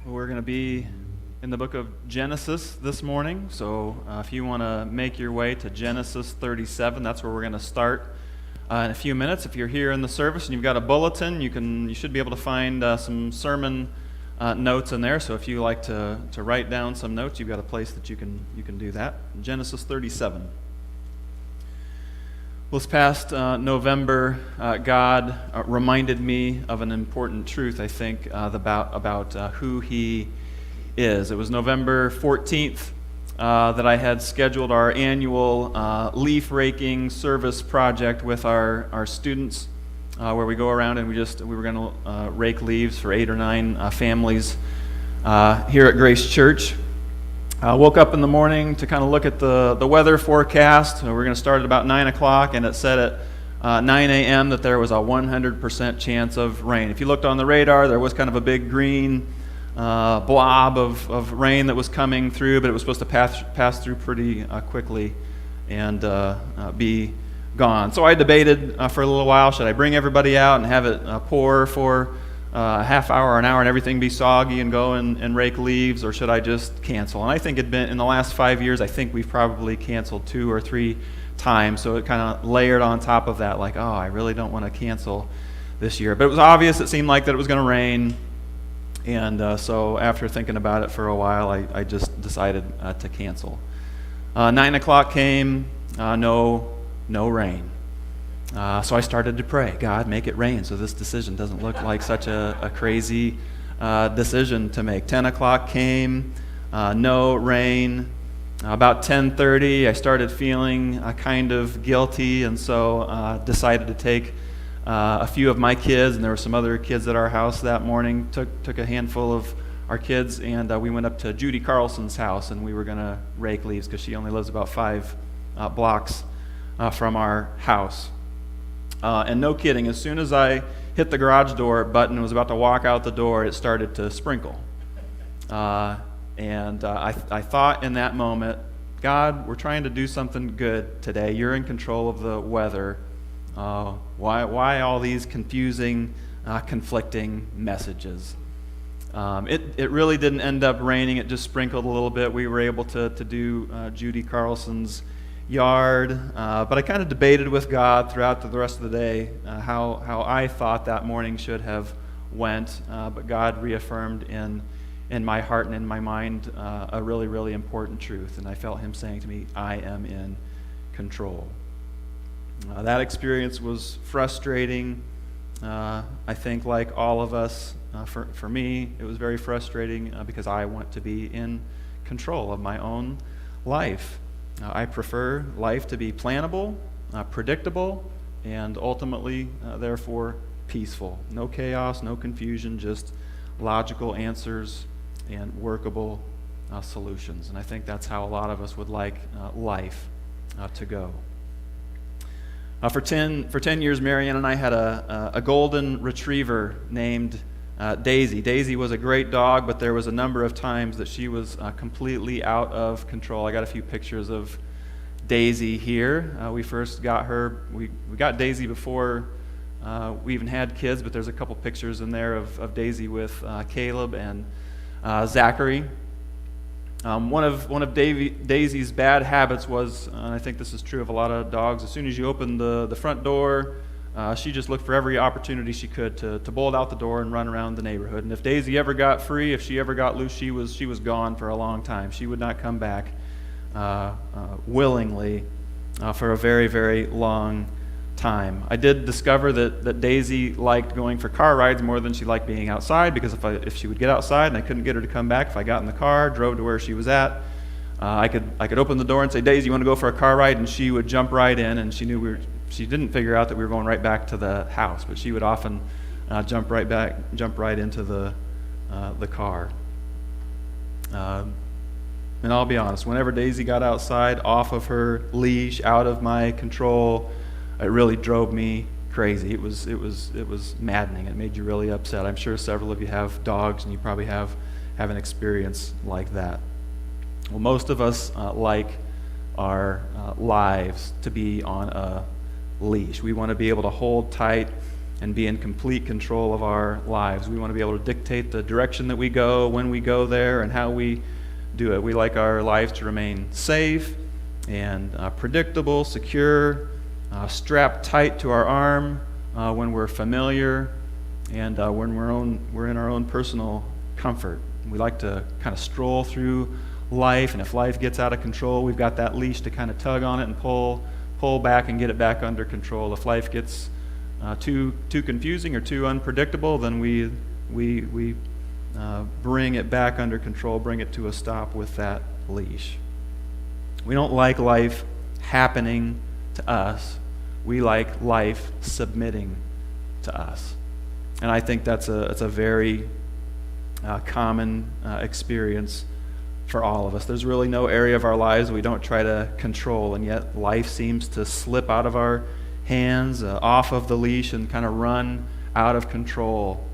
We're going to be in the book of Genesis this morning, so if you want to make your way to Genesis 37, that's where we're going to start in a few minutes. If you're here in the service and you've got a bulletin, you should be able to find some sermon notes in there. So if you like to write down some notes, you've got a place that you can do that. Genesis 37. Well, this past November, God reminded me of an important truth, I think, about who He is. It was November 14th that I had scheduled our annual leaf raking service project with our students, where we go around and we were going to rake leaves for 8 or 9 families here at Grace Church. I woke up in the morning to kind of look at the weather forecast. We're going to start at about 9 o'clock, and it said at 9 a.m. that there was a 100% chance of rain. If you looked on the radar, there was kind of a big green blob of rain that was coming through, but it was supposed to pass through pretty quickly and be gone. So I debated for a little while, should I bring everybody out and have it pour for a half hour or an hour and everything be soggy and go and rake leaves, or should I just cancel? And I think it'd been, in the last 5 years, I think we've probably canceled 2 or 3 times, so it kind of layered on top of that, like, oh, I really don't want to cancel this year. But it was obvious, it seemed like that it was going to rain, and so after thinking about it for a while, I just decided to cancel. 9 o'clock came, no rain. So I started to pray, God, make it rain so this decision doesn't look like such a crazy decision to make. 10 o'clock came, no rain. About 10:30, I started feeling kind of guilty, and so decided to take a few of my kids, and there were some other kids at our house that morning, took a handful of our kids, and we went up to Judy Carlson's house, and we were going to rake leaves because she only lives about 5 blocks from our house. And no kidding, as soon as I hit the garage door button and was about to walk out the door, it started to sprinkle. And I thought in that moment, God, we're trying to do something good today. You're in control of the weather. Why all these confusing, conflicting messages? It really didn't end up raining. It just sprinkled a little bit. We were able to do Judy Carlson's yard, but I kind of debated with God throughout the rest of the day how I thought that morning should have went, but God reaffirmed in my heart and in my mind a really, really important truth, and I felt Him saying to me, I am in control. That experience was frustrating. I think like all of us, for me, it was very frustrating because I want to be in control of my own life. I prefer life to be plannable, predictable, and ultimately, therefore, peaceful. No chaos, no confusion, just logical answers and workable solutions. And I think that's how a lot of us would like life to go. For 10 years, Marianne and I had a golden retriever named Daisy. Daisy was a great dog, but there was a number of times that she was completely out of control. I got a few pictures of Daisy here. We first got her, we got Daisy before we even had kids, but there's a couple pictures in there of Daisy with Caleb and Zachary. One of Daisy's bad habits was, and I think this is true of a lot of dogs, as soon as you open the front door, she just looked for every opportunity she could to bolt out the door and run around the neighborhood. And if Daisy ever got free, if she ever got loose, she was gone for a long time. She would not come back willingly for a very, very long time. I did discover that Daisy liked going for car rides more than she liked being outside, because if she would get outside and I couldn't get her to come back, if I got in the car, drove to where she was at, I could open the door and say, Daisy, you want to go for a car ride? And she would jump right in, and she knew she didn't figure out that we were going right back to the house, but she would often jump right into the car. And I'll be honest, whenever Daisy got outside, off of her leash, out of my control, it really drove me crazy. It was maddening. It made you really upset. I'm sure several of you have dogs, and you probably have an experience like that. Well, most of us like our lives to be on a leash. We want to be able to hold tight and be in complete control of our lives. We want to be able to dictate the direction that we go, when we go there, and how we do it. We like our lives to remain safe and predictable, secure, strapped tight to our arm when we're familiar, and when we're in our own personal comfort. We like to kind of stroll through life, and if life gets out of control, we've got that leash to kind of tug on it and pull back and get it back under control. If life gets too confusing or too unpredictable, then we bring it back under control, bring it to a stop with that leash. We don't like life happening to us. We like life submitting to us. And I think it's a very common experience for all of us. There's really no area of our lives we don't try to control, and yet life seems to slip out of our hands, off of the leash, and kind of run out of control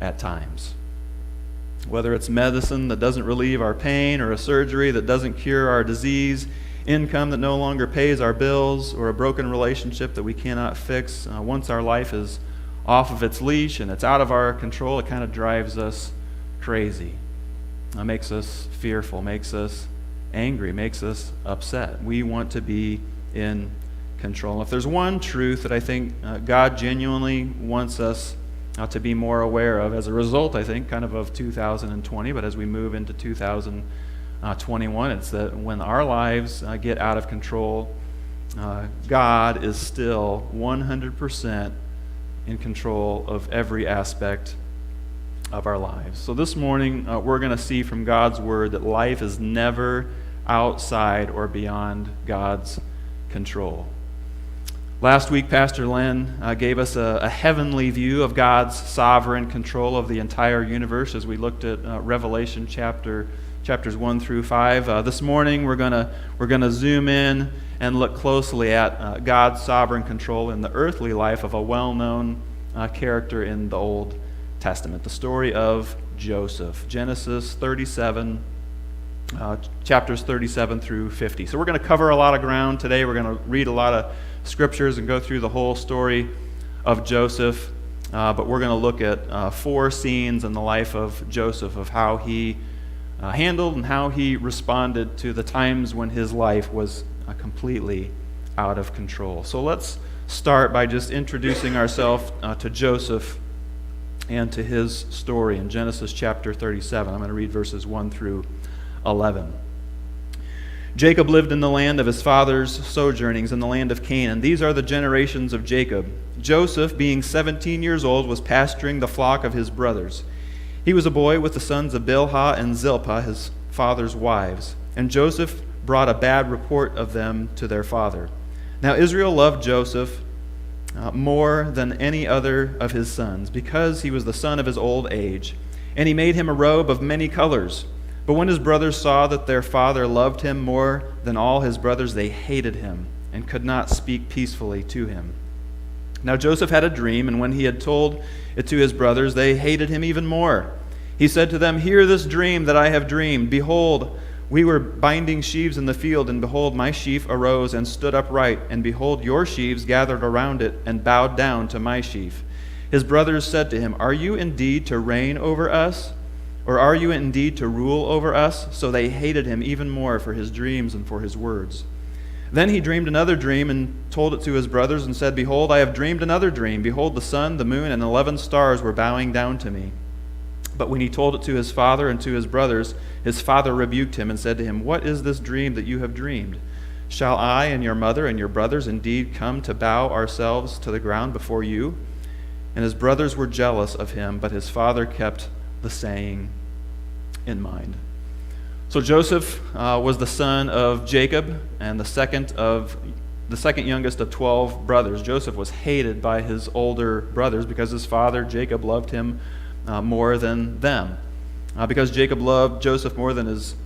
at times. Whether it's medicine that doesn't relieve our pain, or a surgery that doesn't cure our disease, income that no longer pays our bills, or a broken relationship that we cannot fix, once our life is off of its leash and it's out of our control, it kind of drives us crazy. It makes us fearful, makes us angry, makes us upset. We want to be in control. If there's one truth that I think God genuinely wants us to be more aware of as a result, I think, kind of 2020, but as we move into 2021, it's that when our lives get out of control, God is still 100% in control of every aspect of our lives. So this morning, we're going to see from God's Word that life is never outside or beyond God's control. Last week, Pastor Len gave us a heavenly view of God's sovereign control of the entire universe as we looked at Revelation chapters 1 through 5. This morning, we're gonna zoom in and look closely at God's sovereign control in the earthly life of a well-known character in the Old Testament, the story of Joseph. Genesis 37, chapters 37 through 50. So we're going to cover a lot of ground today. We're going to read a lot of scriptures and go through the whole story of Joseph, but we're going to look at 4 scenes in the life of Joseph, of how he handled and how he responded to the times when his life was completely out of control. So let's start by just introducing ourselves to Joseph and to his story in Genesis chapter 37. I'm going to read verses 1 through 11. Jacob lived in the land of his father's sojournings in the land of Canaan. These are the generations of Jacob. Joseph, being 17 years old, was pasturing the flock of his brothers. He was a boy with the sons of Bilhah and Zilpah, his father's wives. And Joseph brought a bad report of them to their father. Now Israel loved Joseph more than any other of his sons, because he was the son of his old age. And he made him a robe of many colors. But when his brothers saw that their father loved him more than all his brothers, they hated him and could not speak peacefully to him. Now Joseph had a dream, and when he had told it to his brothers, they hated him even more. He said to them, "Hear this dream that I have dreamed. Behold, we were binding sheaves in the field, and behold, my sheaf arose and stood upright, and behold, your sheaves gathered around it and bowed down to my sheaf." His brothers said to him, "Are you indeed to reign over us? Or are you indeed to rule over us?" So they hated him even more for his dreams and for his words. Then he dreamed another dream and told it to his brothers and said, "Behold, I have dreamed another dream. Behold, the sun, the moon, and 11 stars were bowing down to me." But when he told it to his father and to his brothers, his father rebuked him and said to him, "What is this dream that you have dreamed? Shall I and your mother and your brothers indeed come to bow ourselves to the ground before you?" And his brothers were jealous of him, but his father kept the saying in mind. So Joseph was the son of Jacob and the second youngest of 12 brothers. Joseph was hated by his older brothers because his father Jacob loved him more than them. Because Jacob loved Joseph more than his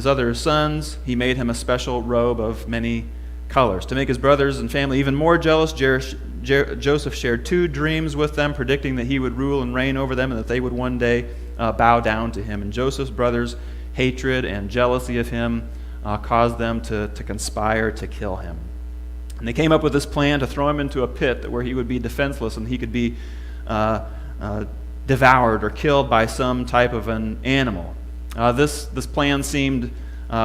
other sons, he made him a special robe of many colors. To make his brothers and family even more jealous, Joseph shared 2 dreams with them, predicting that he would rule and reign over them and that they would one day bow down to him. And Joseph's brothers' hatred and jealousy of him caused them to conspire to kill him. And they came up with this plan to throw him into a pit where he would be defenseless and he could be devoured or killed by some type of an animal. This plan seemed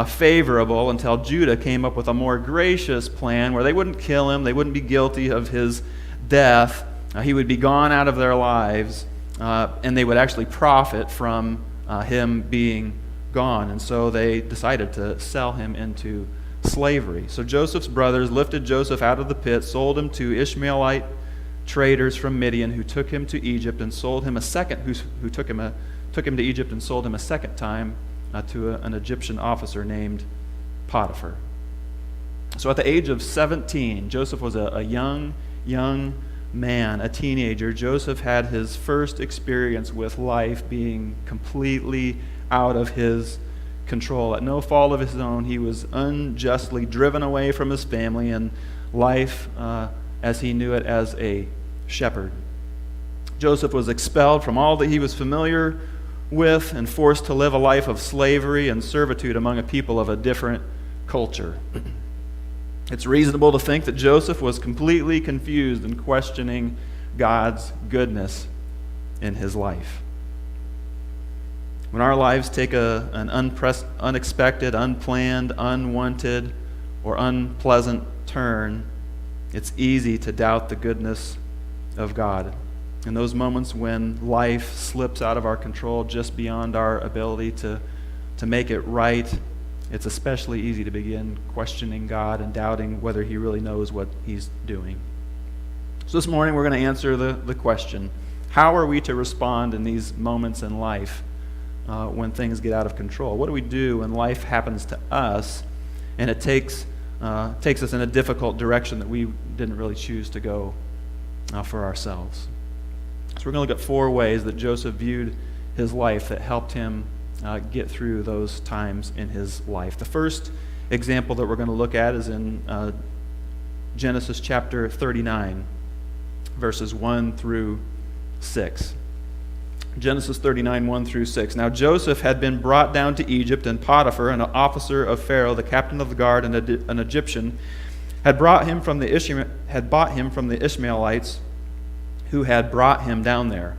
favorable until Judah came up with a more gracious plan where they wouldn't kill him, they wouldn't be guilty of his death, he would be gone out of their lives, and they would actually profit from him being gone. And so they decided to sell him into slavery. So Joseph's brothers lifted Joseph out of the pit, sold him to Ishmaelite traders from Midian, who took him to Egypt and sold him a second, who took him to Egypt and sold him a second time to an Egyptian officer named Potiphar. So at the age of 17, Joseph was a young man, a teenager. Joseph had his first experience with life being completely out of his control. At no fault of his own, he was unjustly driven away from his family and life as he knew it as a shepherd. Joseph was expelled from all that he was familiar with and forced to live a life of slavery and servitude among a people of a different culture. It's reasonable to think that Joseph was completely confused and questioning God's goodness in his life. When our lives take an unexpected, unplanned, unwanted, or unpleasant turn, it's easy to doubt the goodness of God. In those moments when life slips out of our control just beyond our ability to make it right, it's especially easy to begin questioning God and doubting whether he really knows what he's doing. So this morning we're going to answer the question, how are we to respond in these moments in life when things get out of control? What do we do when life happens to us and it takes us in a difficult direction that we didn't really choose to go for ourselves? So we're going to look at 4 ways that Joseph viewed his life that helped him get through those times in his life. The first example that we're going to look at is in Genesis chapter 39, verses 1 through 6. Genesis 39, 1 through 6. Now Joseph had been brought down to Egypt, and Potiphar, an officer of Pharaoh, the captain of the guard, and an Egyptian, had bought him from the Ishmaelites who had brought him down there.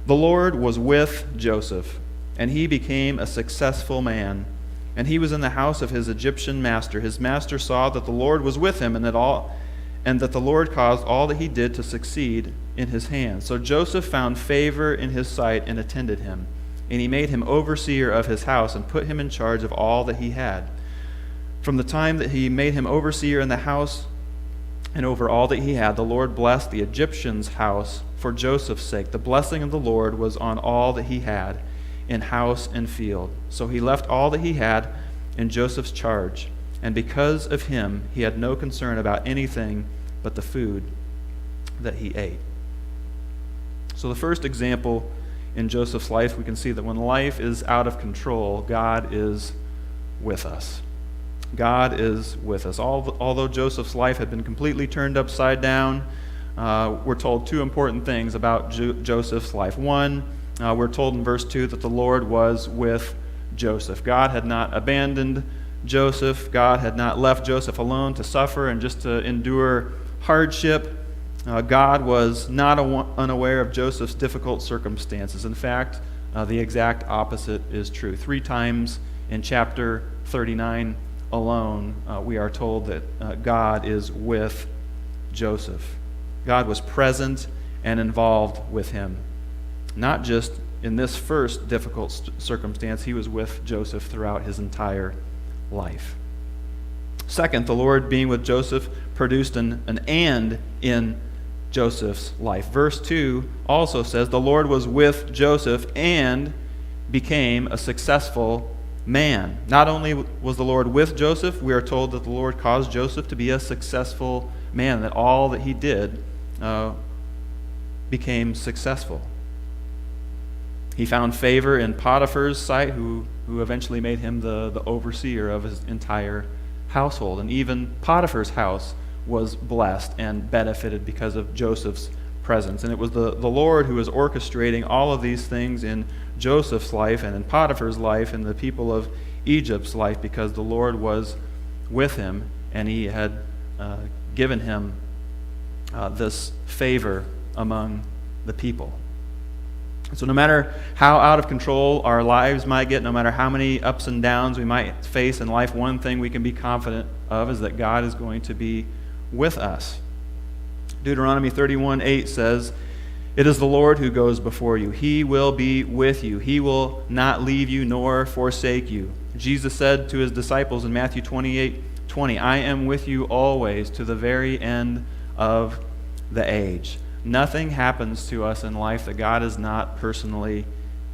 The Lord was with Joseph, and he became a successful man. And he was in the house of his Egyptian master. His master saw that the Lord was with him, and that the Lord caused all that he did to succeed in his hands. So Joseph found favor in his sight and attended him. And he made him overseer of his house and put him in charge of all that he had. From the time that he made him overseer in the house and over all that he had, the Lord blessed the Egyptian's house for Joseph's sake. The blessing of the Lord was on all that he had in house and field. So he left all that he had in Joseph's charge. And because of him, he had no concern about anything but the food that he ate. So the first example in Joseph's life, we can see that when life is out of control, God is with us. God is with us. Although Joseph's life had been completely turned upside down, we're told 2 important things about Joseph's life. One, we're told in verse 2 that the Lord was with Joseph. God had not abandoned Joseph. God had not left Joseph alone to suffer and just to endure hardship. God was not unaware of Joseph's difficult circumstances. In fact, the exact opposite is true. 3 times in chapter 39 alone, we are told that God is with Joseph. God was present and involved with him. Not just in this first difficult circumstance, he was with Joseph throughout his entire life. Second, the Lord being with Joseph produced an and in Joseph's life. Verse 2 also says, the Lord was with Joseph and became a successful man. Not only was the Lord with Joseph, we are told that the Lord caused Joseph to be a successful man, that all that he did became successful. He found favor in Potiphar's sight, who eventually made him the overseer of his entire household. And even Potiphar's house was blessed and benefited because of Joseph's presence. And it was the Lord who was orchestrating all of these things in Joseph's life and in Potiphar's life and the people of Egypt's life, because the Lord was with him and he had given him this favor among the people. So no matter how out of control our lives might get, no matter how many ups and downs we might face in life, one thing we can be confident of is that God is going to be with us. Deuteronomy 31:8 says, "It is the Lord who goes before you. He will be with you. He will not leave you nor forsake you." Jesus said to his disciples in Matthew 28:20, "I am with you always to the very end of the age." Nothing happens to us in life that God is not personally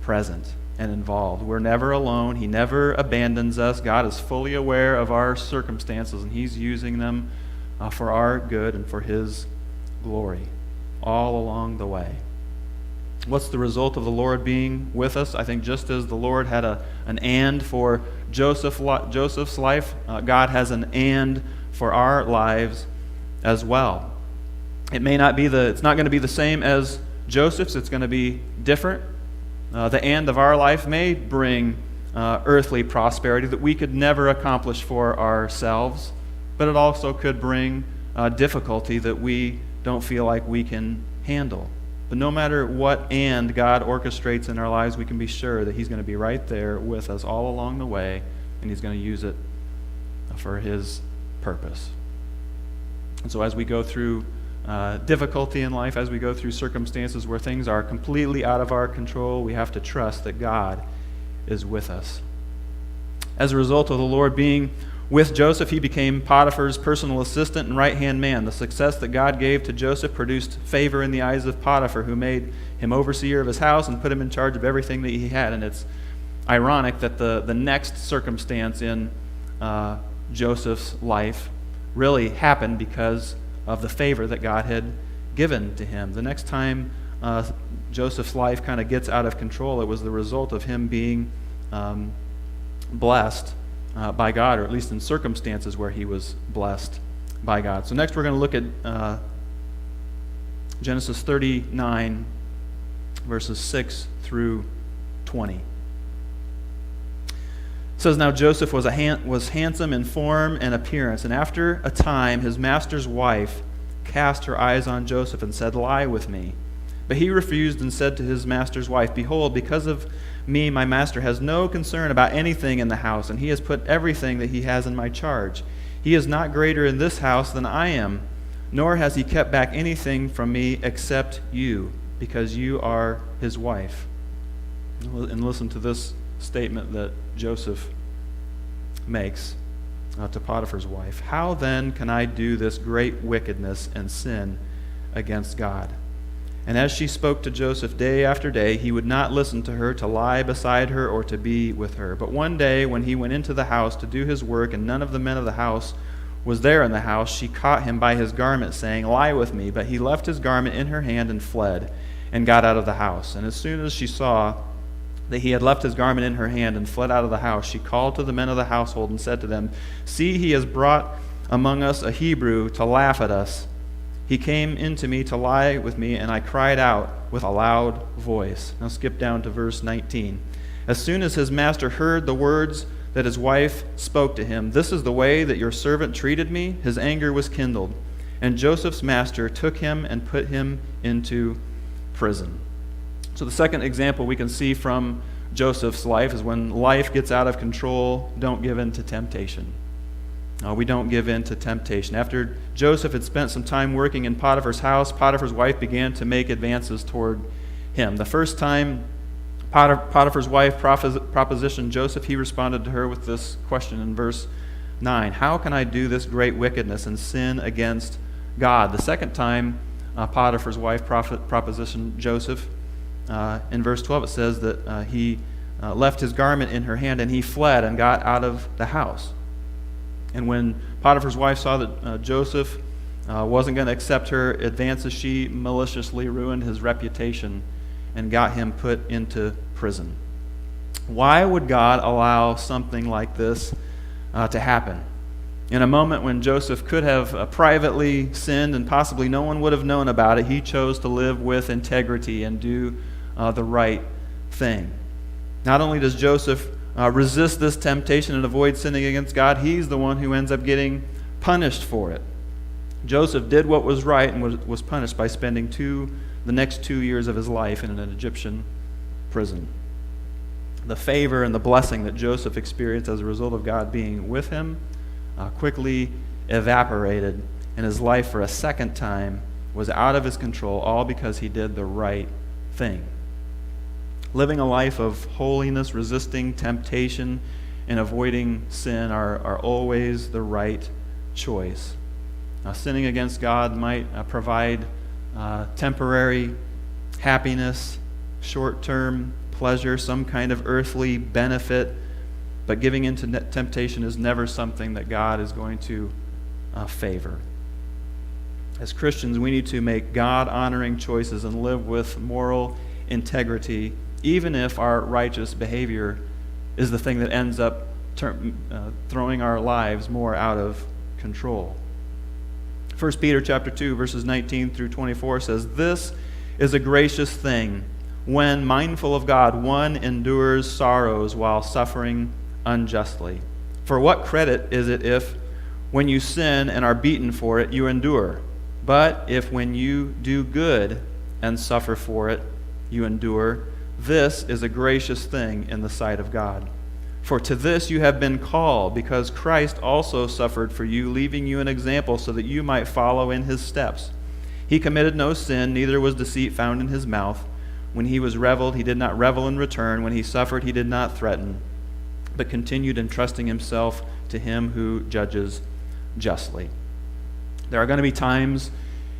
present and involved. We're never alone. He never abandons us. God is fully aware of our circumstances, and he's using them for our good and for his glory all along the way. What's the result of the Lord being with us? I think just as the Lord had an and for Joseph's life, God has an and for our lives as well. It's not going to be the same as Joseph's. It's going to be different. The and of our life may bring earthly prosperity that we could never accomplish for ourselves, but it also could bring difficulty that we don't feel like we can handle. But no matter what and God orchestrates in our lives, we can be sure that he's going to be right there with us all along the way, and he's going to use it for his purpose. And so as we go through difficulty in life, as we go through circumstances where things are completely out of our control, we have to trust that God is with us. As a result of the Lord being with Joseph, he became Potiphar's personal assistant and right-hand man. The success that God gave to Joseph produced favor in the eyes of Potiphar, who made him overseer of his house and put him in charge of everything that he had. And it's ironic that the next circumstance in Joseph's life really happened because of the favor that God had given to him. The next time Joseph's life kind of gets out of control, it was the result of him being blessed by God, or at least in circumstances where he was blessed by God. So next we're going to look at Genesis 39, verses 6 through 20. It says, "Now Joseph was handsome in form and appearance, and after a time his master's wife cast her eyes on Joseph and said, 'Lie with me.' But he refused and said to his master's wife, 'Behold, because of me my master has no concern about anything in the house, and he has put everything that he has in my charge. He is not greater in this house than I am, nor has he kept back anything from me except you, because you are his wife.'" And listen to this statement that Joseph makes to Potiphar's wife. "How then can I do this great wickedness and sin against God?" And as she spoke to Joseph day after day, he would not listen to her to lie beside her or to be with her. But one day when he went into the house to do his work, and none of the men of the house was there in the house, she caught him by his garment, saying, "Lie with me." But he left his garment in her hand and fled, and got out of the house. And as soon as she saw that he had left his garment in her hand and fled out of the house, she called to the men of the household and said to them, "See, he has brought among us a Hebrew to laugh at us. He came in to me to lie with me, and I cried out with a loud voice." Now skip down to verse 19. "As soon as his master heard the words that his wife spoke to him, 'This is the way that your servant treated me,' his anger was kindled. And Joseph's master took him and put him into prison." So the second example we can see from Joseph's life is when life gets out of control, don't give in to temptation. We don't give in to temptation. After Joseph had spent some time working in Potiphar's house, Potiphar's wife began to make advances toward him. The first time Potiphar's wife propositioned Joseph, he responded to her with this question in verse 9. "How can I do this great wickedness and sin against God?" The second time Potiphar's wife propositioned Joseph, in verse 12 it says that he left his garment in her hand and he fled and got out of the house. And when Potiphar's wife saw that Joseph wasn't going to accept her advances, she maliciously ruined his reputation and got him put into prison. Why would God allow something like this to happen? In a moment when Joseph could have privately sinned and possibly no one would have known about it, he chose to live with integrity and do the right thing. Not only does Joseph resist this temptation and avoid sinning against God, he's the one who ends up getting punished for it. Joseph did what was right and was punished by spending the next 2 years of his life in an Egyptian prison. The favor and the blessing that Joseph experienced as a result of God being with him quickly evaporated, and his life for a second time was out of his control, all because he did the right thing. Living a life of holiness, resisting temptation, and avoiding sin are always the right choice. Sinning against God might provide temporary happiness, short-term pleasure, some kind of earthly benefit, but giving into temptation is never something that God is going to favor. As Christians, we need to make God-honoring choices and live with moral integrity, even if our righteous behavior is the thing that ends up throwing our lives more out of control. 1 Peter chapter 2, verses 19 through 24 says, "This is a gracious thing, when, mindful of God, one endures sorrows while suffering unjustly. For what credit is it if, when you sin and are beaten for it, you endure? But if when you do good and suffer for it, you endure, this is a gracious thing in the sight of God. For to this you have been called, because Christ also suffered for you, leaving you an example so that you might follow in his steps. He committed no sin, neither was deceit found in his mouth. When he was reviled, he did not revel in return. When he suffered, he did not threaten, but continued entrusting himself to him who judges justly." There are going to be times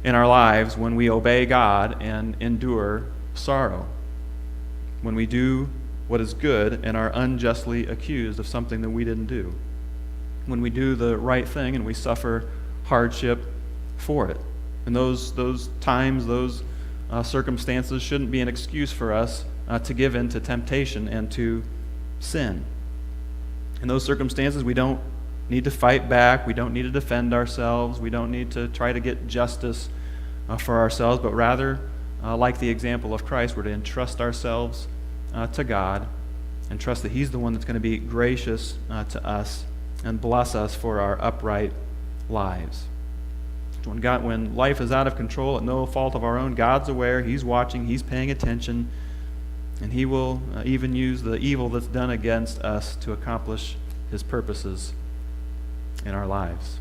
in our lives when we obey God and endure sorrow, when we do what is good and are unjustly accused of something that we didn't do, when we do the right thing and we suffer hardship for it. And those times, those circumstances shouldn't be an excuse for us to give in to temptation and to sin. In those circumstances, we don't need to fight back. We don't need to defend ourselves. We don't need to try to get justice for ourselves, but rather, like the example of Christ, we're to entrust ourselves to God and trust that he's the one that's going to be gracious to us and bless us for our upright lives. When life is out of control at no fault of our own, God's aware, he's watching, he's paying attention, and he will even use the evil that's done against us to accomplish his purposes in our lives.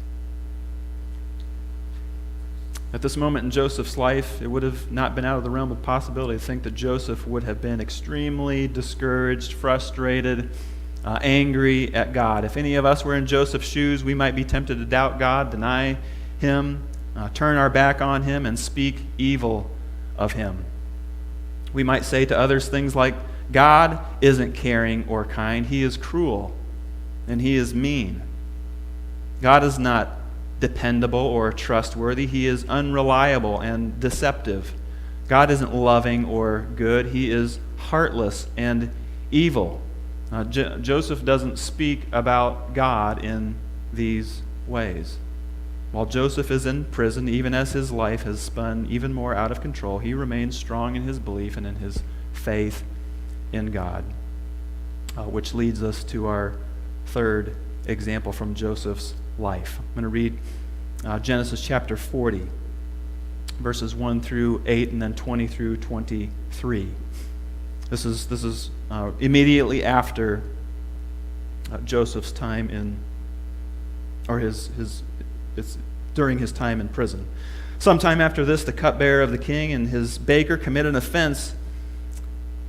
At this moment in Joseph's life, it would have not been out of the realm of possibility to think that Joseph would have been extremely discouraged, frustrated, angry at God. If any of us were in Joseph's shoes, we might be tempted to doubt God, deny him, turn our back on him, and speak evil of him. We might say to others things like, God isn't caring or kind, he is cruel, and he is mean. God is not dependable or trustworthy, he is unreliable and deceptive. God isn't loving or good, he is heartless and evil. Joseph doesn't speak about God in these ways. While Joseph is in prison, even as his life has spun even more out of control, he remains strong in his belief and in his faith in God, which leads us to our third example from Joseph's life. I'm going to read Genesis chapter 40, verses 1 through 8, and then 20 through 23. This is immediately after Joseph's time it's during his time in prison. Sometime after this, the cupbearer of the king and his baker committed an offense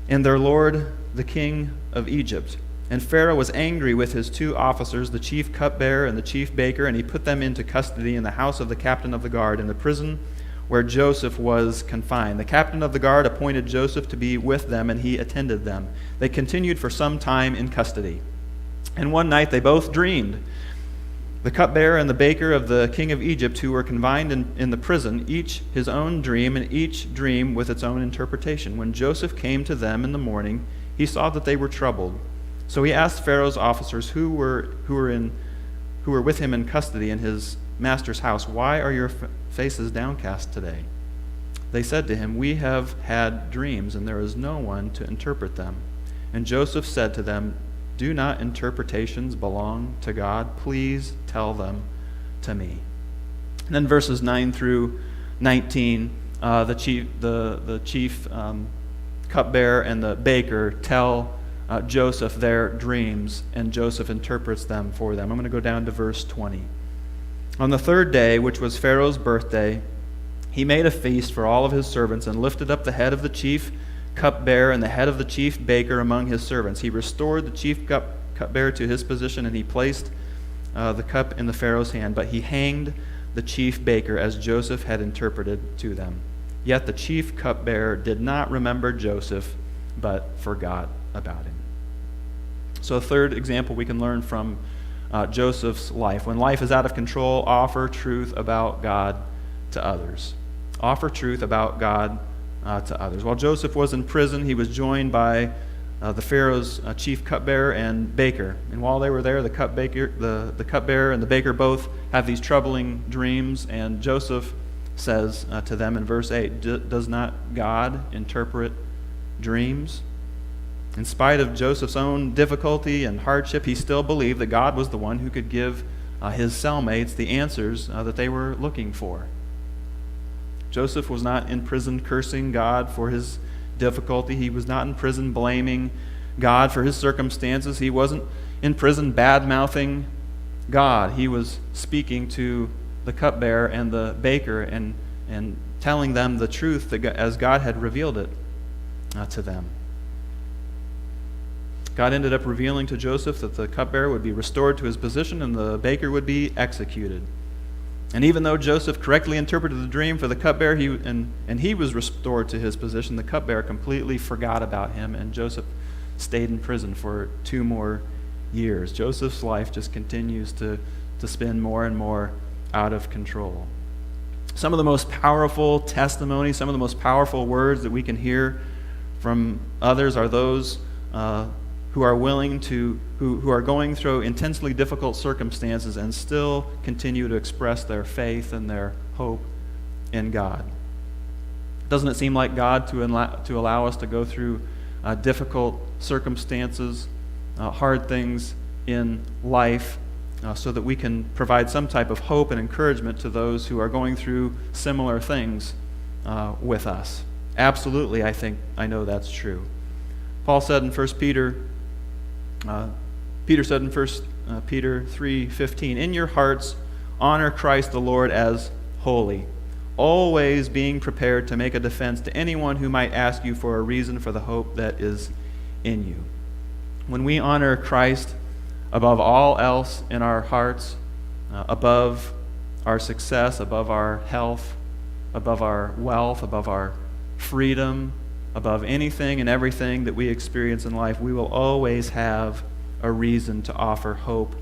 in their lord, the king of Egypt. And Pharaoh was angry with his two officers, the chief cupbearer and the chief baker, and he put them into custody in the house of the captain of the guard in the prison where Joseph was confined. The captain of the guard appointed Joseph to be with them, and he attended them. They continued for some time in custody. And one night they both dreamed. The cupbearer and the baker of the king of Egypt, who were confined in the prison, each his own dream, and each dream with its own interpretation. When Joseph came to them in the morning, he saw that they were troubled. So he asked Pharaoh's officers who were with him in custody in his master's house, "Why are your faces downcast today?" They said to him, "We have had dreams, and there is no one to interpret them." And Joseph said to them, "Do not interpretations belong to God? Please tell them to me." And then verses 9 through 19, the chief cupbearer and the baker tell Joseph their dreams, and Joseph interprets them for them. I'm going to go down to verse 20. On the third day, which was Pharaoh's birthday, he made a feast for all of his servants and lifted up the head of the chief cupbearer and the head of the chief baker among his servants. He restored the chief cupbearer to his position, and he placed the cup in the Pharaoh's hand. But he hanged the chief baker as Joseph had interpreted to them. Yet the chief cupbearer did not remember Joseph, but forgot about him. So a third example we can learn from Joseph's life. When life is out of control, offer truth about God to others. Offer truth about God to others. While Joseph was in prison, he was joined by the Pharaoh's chief cupbearer and baker. And while they were there, the cupbearer and the baker both have these troubling dreams. And Joseph says to them in verse 8, "Does not God interpret dreams?" In spite of Joseph's own difficulty and hardship, he still believed that God was the one who could give his cellmates the answers that they were looking for. Joseph was not in prison cursing God for his difficulty. He was not in prison blaming God for his circumstances. He wasn't in prison bad-mouthing God. He was speaking to the cupbearer and the baker and telling them the truth as God had revealed it to them. God ended up revealing to Joseph that the cupbearer would be restored to his position and the baker would be executed. And even though Joseph correctly interpreted the dream for the cupbearer, he was restored to his position, the cupbearer completely forgot about him, and Joseph stayed in prison for 2 more years. Joseph's life just continues to spin more and more out of control. Some of the most powerful testimonies, some of the most powerful words that we can hear from others are those who are willing to, who are going through intensely difficult circumstances and still continue to express their faith and their hope in God. Doesn't it seem like God to allow us to go through difficult circumstances, hard things in life, so that we can provide some type of hope and encouragement to those who are going through similar things with us? Absolutely, I know that's true. Paul said in 1 Peter, Peter said in 1 Peter 3:15, "In your hearts honor Christ the Lord as holy, always being prepared to make a defense to anyone who might ask you for a reason for the hope that is in you." When we honor Christ above all else in our hearts, above our success, above our health, above our wealth, above our freedom, above anything and everything that we experience in life, we will always have a reason to offer hope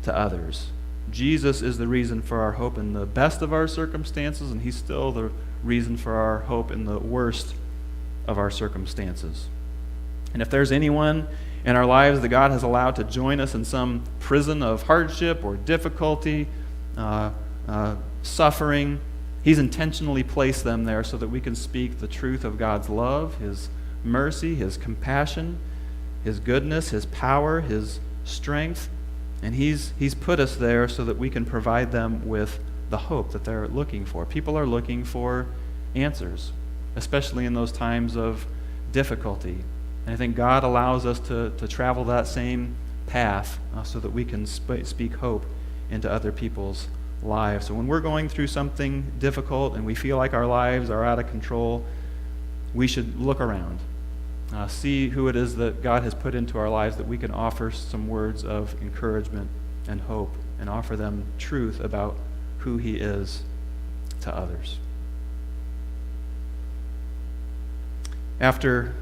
to others. Jesus is the reason for our hope in the best of our circumstances, and he's still the reason for our hope in the worst of our circumstances. And if there's anyone in our lives that God has allowed to join us in some prison of hardship or difficulty, suffering, he's intentionally placed them there so that we can speak the truth of God's love, his mercy, his compassion, his goodness, his power, his strength. And he's put us there so that we can provide them with the hope that they're looking for. People are looking for answers, especially in those times of difficulty. And I think God allows us to travel that same path so that we can speak hope into other people's lives. So when we're going through something difficult and we feel like our lives are out of control, we should look around, see who it is that God has put into our lives that we can offer some words of encouragement and hope and offer them truth about who he is to others. After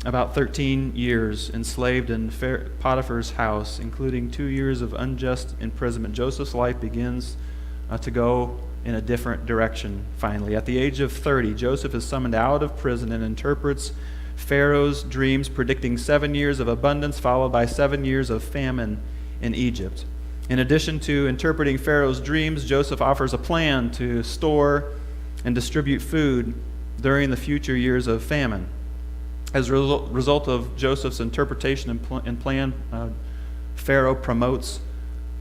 about 13 years enslaved in Potiphar's house, including 2 years of unjust imprisonment, Joseph's life begins to go in a different direction finally. At the age of 30, Joseph is summoned out of prison and interprets Pharaoh's dreams, predicting 7 years of abundance followed by 7 years of famine in Egypt. In addition to interpreting Pharaoh's dreams, Joseph offers a plan to store and distribute food during the future years of famine. As a result of Joseph's interpretation and plan, Pharaoh promotes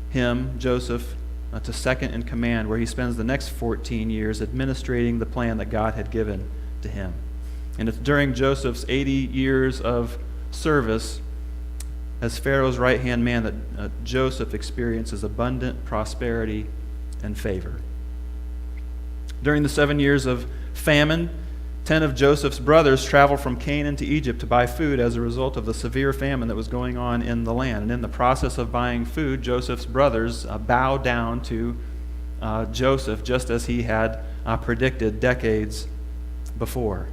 him, Joseph, to second in command, where he spends the next 14 years administrating the plan that God had given to him. And it's during Joseph's 80 years of service as Pharaoh's right-hand man that Joseph experiences abundant prosperity and favor. During the 7 years of famine, 10 of Joseph's brothers traveled from Canaan to Egypt to buy food as a result of the severe famine that was going on in the land. And in the process of buying food, Joseph's brothers bowed down to Joseph, just as he had predicted decades before.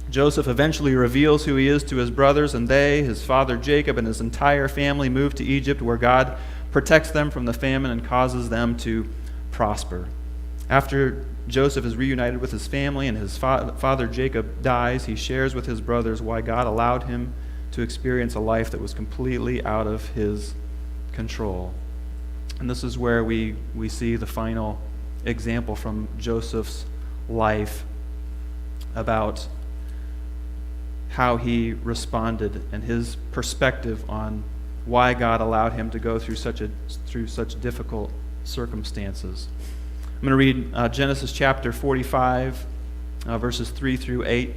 Joseph eventually reveals who he is to his brothers, and they, his father Jacob, and his entire family move to Egypt, where God protects them from the famine and causes them to prosper. After Joseph is reunited with his family and his father Jacob dies, he shares with his brothers why God allowed him to experience a life that was completely out of his control. And this is where we see the final example from Joseph's life about how he responded and his perspective on why God allowed him to go through such difficult circumstances. I'm going to read Genesis chapter 45, verses 3 through 8,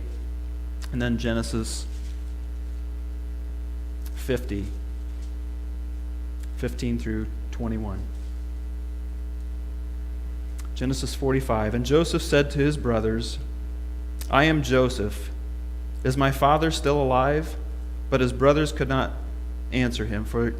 and then Genesis 50, 15 through 21. Genesis 45, and Joseph said to his brothers, I am Joseph. Is my father still alive? But his brothers could not answer him, for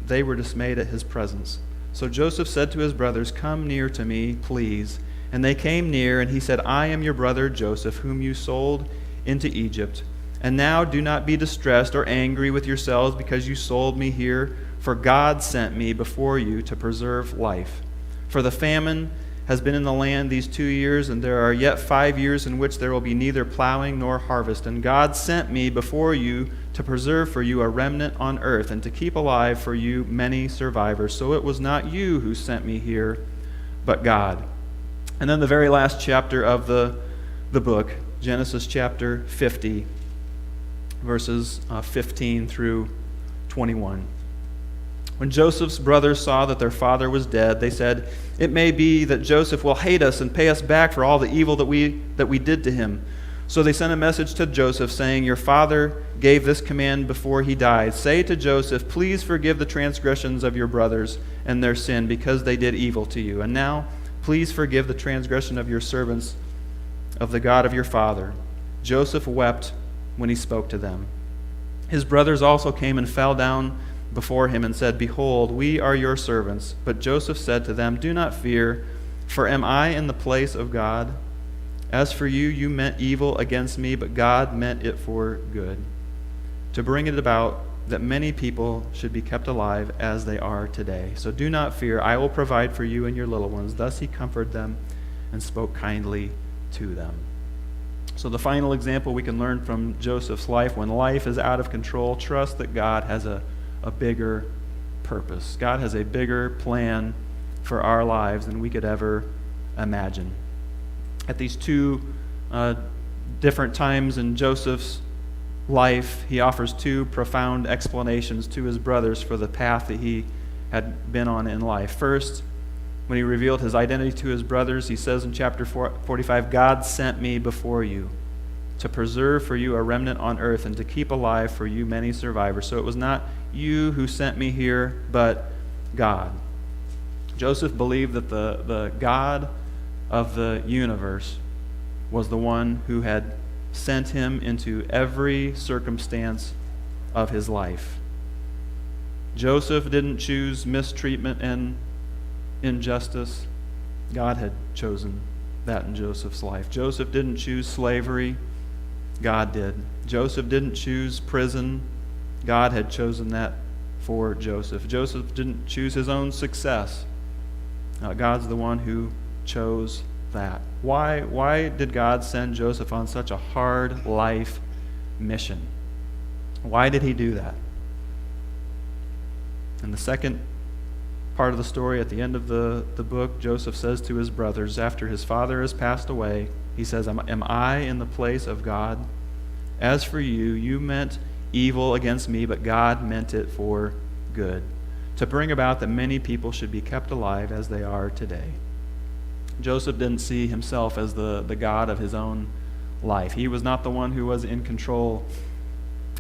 they were dismayed at his presence. So Joseph said to his brothers, Come near to me, please. And they came near, and he said, I am your brother Joseph, whom you sold into Egypt. And now do not be distressed or angry with yourselves because you sold me here, for God sent me before you to preserve life. For the famine has been in the land these 2 years, and there are yet 5 years in which there will be neither plowing nor harvest. And God sent me before you to preserve for you a remnant on earth, and to keep alive for you many survivors. So it was not you who sent me here, but God. And then the very last chapter of the book, Genesis chapter 50, verses 15 through 21. When Joseph's brothers saw that their father was dead, they said, It may be that Joseph will hate us and pay us back for all the evil that we did to him. So they sent a message to Joseph saying, Your father gave this command before he died. Say to Joseph, Please forgive the transgressions of your brothers and their sin, because they did evil to you. And now, please forgive the transgression of your servants, of the God of your father. Joseph wept when he spoke to them. His brothers also came and fell down before him and said, Behold, we are your servants. But Joseph said to them, Do not fear, for am I in the place of God? As for you, you meant evil against me, but God meant it for good, to bring it about that many people should be kept alive as they are today. So do not fear, I will provide for you and your little ones. Thus he comforted them and spoke kindly to them. So the final example we can learn from Joseph's life: when life is out of control, trust that God has a bigger purpose. God has a bigger plan for our lives than we could ever imagine. At these two different times in Joseph's life, he offers two profound explanations to his brothers for the path that he had been on in life. First, when he revealed his identity to his brothers, he says in chapter 45, God sent me before you to preserve for you a remnant on earth and to keep alive for you many survivors. So it was not you who sent me here, but God. Joseph believed that the God of the universe was the one who had sent him into every circumstance of his life. Joseph didn't choose mistreatment and injustice. God had chosen that in Joseph's life. Joseph didn't choose slavery. God did. Joseph didn't choose prison. God had chosen that for Joseph. Joseph didn't choose his own success. God's the one who chose that. Why did God send Joseph on such a hard life mission? Why did he do that? In the second part of the story, at the end of the book, Joseph says to his brothers, after his father has passed away, he says, Am I in the place of God? As for you, you meant evil against me, but God meant it for good, to bring about that many people should be kept alive as they are today. Joseph didn't see himself as the God of his own life. He was not the one who was in control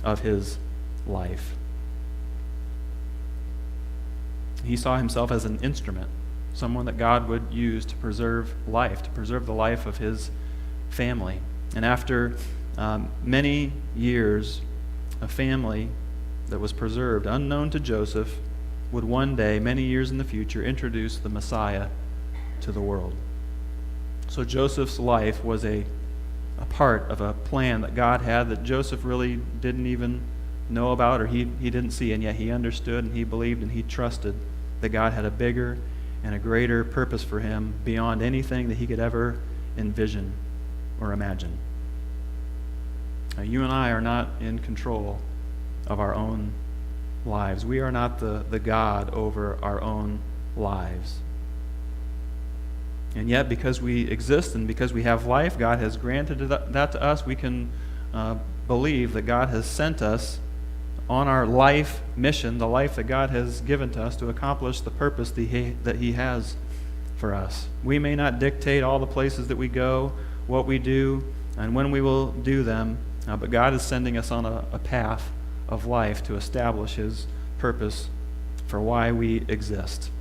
of his life. He saw himself as an instrument, someone that God would use to preserve life, to preserve the life of his family. And after many years, a family that was preserved, unknown to Joseph, would one day, many years in the future, introduce the Messiah to the world. So Joseph's life was a part of a plan that God had that Joseph really didn't even know about, or he didn't see, and yet he understood and he believed and he trusted that God had a bigger and a greater purpose for him beyond anything that he could ever envision or imagine. Now, you and I are not in control of our own lives. We are not the God over our own lives. And yet, because we exist and because we have life, God has granted that to us. We can believe that God has sent us on our life mission, the life that God has given to us to accomplish the purpose that He has for us. We may not dictate all the places that we go, what we do, and when we will do them, but God is sending us on a path of life to establish His purpose for why we exist.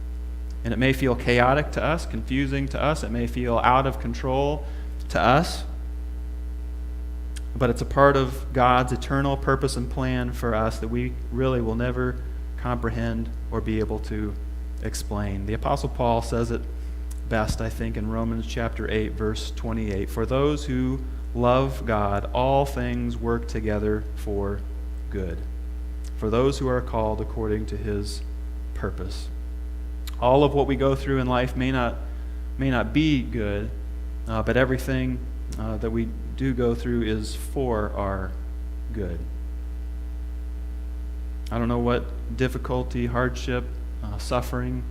And it may feel chaotic to us, confusing to us, it may feel out of control to us, but it's a part of God's eternal purpose and plan for us that we really will never comprehend or be able to explain. The Apostle Paul says it best, I think, in Romans chapter 8, verse 28. For those who love God, all things work together for good. For those who are called according to His purpose. All of what we go through in life may not be good, but everything that we do go through is for our good. I don't know what difficulty, hardship, suffering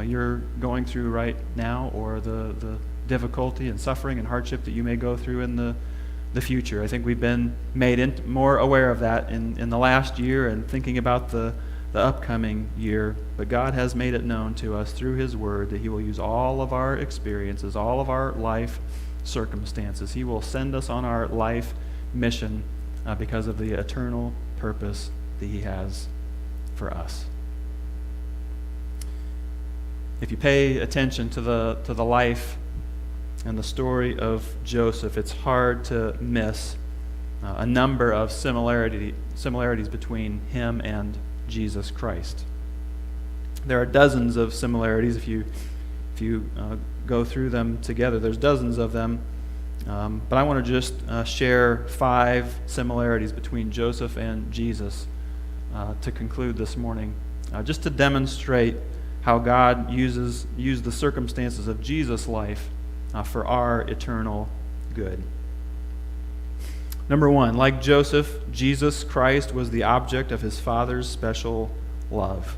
you're going through right now, or the difficulty and suffering and hardship that you may go through in the future. I think we've been made more aware of that in the last year and thinking about the upcoming year. But God has made it known to us through His Word that He will use all of our experiences, all of our life circumstances. He will send us on our life mission because of the eternal purpose that He has for us. If you pay attention to the life and the story of Joseph, it's hard to miss a number of similarities between him and Jesus Christ. There are dozens of similarities if you go through them together. There's dozens of them, but I want to just share 5 similarities between Joseph and Jesus to conclude this morning, just to demonstrate how God used the circumstances of Jesus' life for our eternal good. Number 1, like Joseph, Jesus Christ was the object of His Father's special love.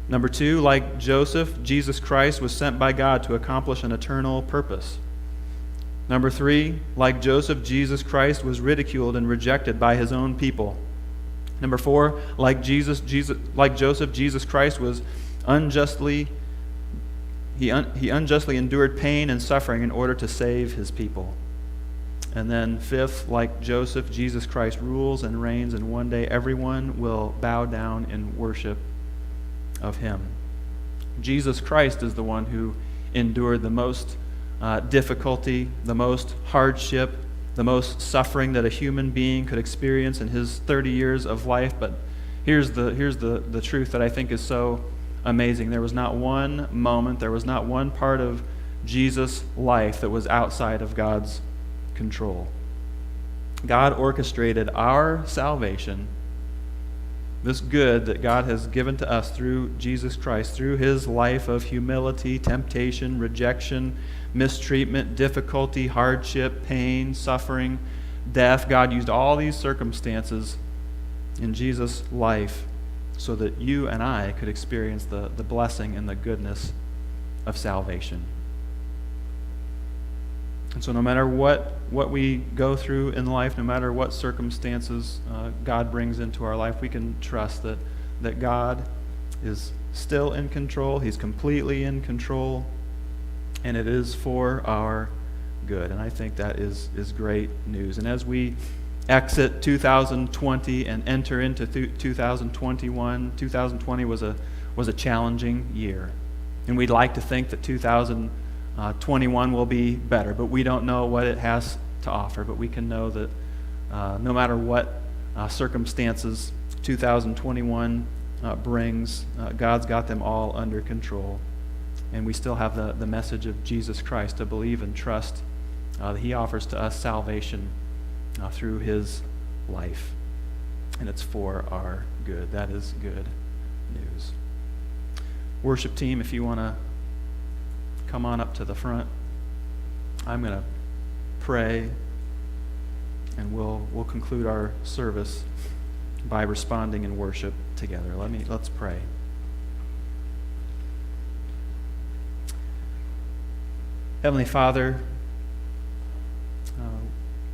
Number 2, like Joseph, Jesus Christ was sent by God to accomplish an eternal purpose. Number 3, like Joseph, Jesus Christ was ridiculed and rejected by His own people. Number 4, like Joseph, Jesus Christ was unjustly endured pain and suffering in order to save His people. And then 5th, like Joseph, Jesus Christ rules and reigns, and one day everyone will bow down in worship of Him. Jesus Christ is the one who endured the most difficulty, the most hardship, the most suffering that a human being could experience in His 30 years of life. But here's the truth that I think is so amazing. There was not one moment, there was not one part of Jesus' life that was outside of God's control. God orchestrated our salvation, this good that God has given to us through Jesus Christ, through His life of humility, temptation, rejection, mistreatment, difficulty, hardship, pain, suffering, death. God used all these circumstances in Jesus' life so that you and I could experience the blessing and the goodness of salvation. And so no matter what we go through in life, no matter what circumstances God brings into our life, we can trust that God is still in control. He's completely in control, and it is for our good. And I think that is great news. And as we exit 2020 and enter into 2021, 2020 was a challenging year. And we'd like to think that 2021 will be better, but we don't know what it has to offer. But we can know that no matter what circumstances 2021 brings, God's got them all under control. And we still have the message of Jesus Christ to believe and trust that he offers to us salvation through his life. And it's for our good. That is good news. Worship team, if you want to come on up to the front, I'm going to pray, and we'll conclude our service by responding in worship together. Let's pray. Heavenly Father,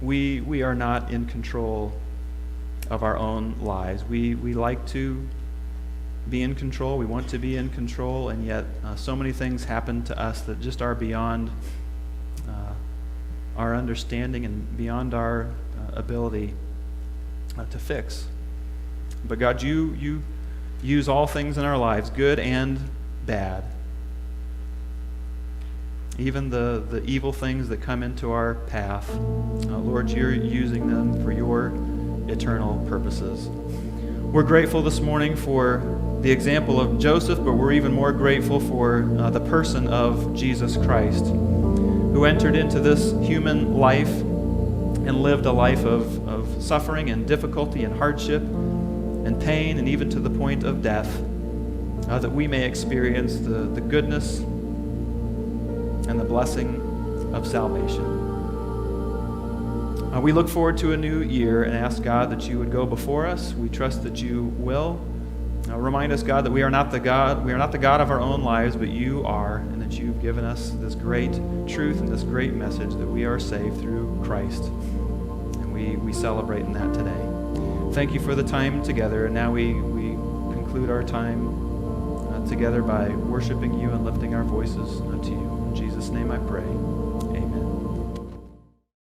we are not in control of our own lives. We like to be in control. We want to be in control, and yet so many things happen to us that just are beyond our understanding and beyond our ability to fix. But God, you use all things in our lives, good and bad. Even the evil things that come into our path, Lord, you're using them for your eternal purposes. We're grateful this morning for the example of Joseph, but we're even more grateful for the person of Jesus Christ, who entered into this human life and lived a life of suffering and difficulty and hardship and pain, and even to the point of death, that we may experience the goodness and the blessing of salvation. We look forward to a new year and ask God that you would go before us. We trust that you will. Remind us, God, that we are not the God of our own lives, but you are, and that you've given us this great truth and this great message that we are saved through Christ. And we celebrate in that today. Thank you for the time together, and now we conclude our time together by worshiping you and lifting our voices to you. In Jesus' name I pray.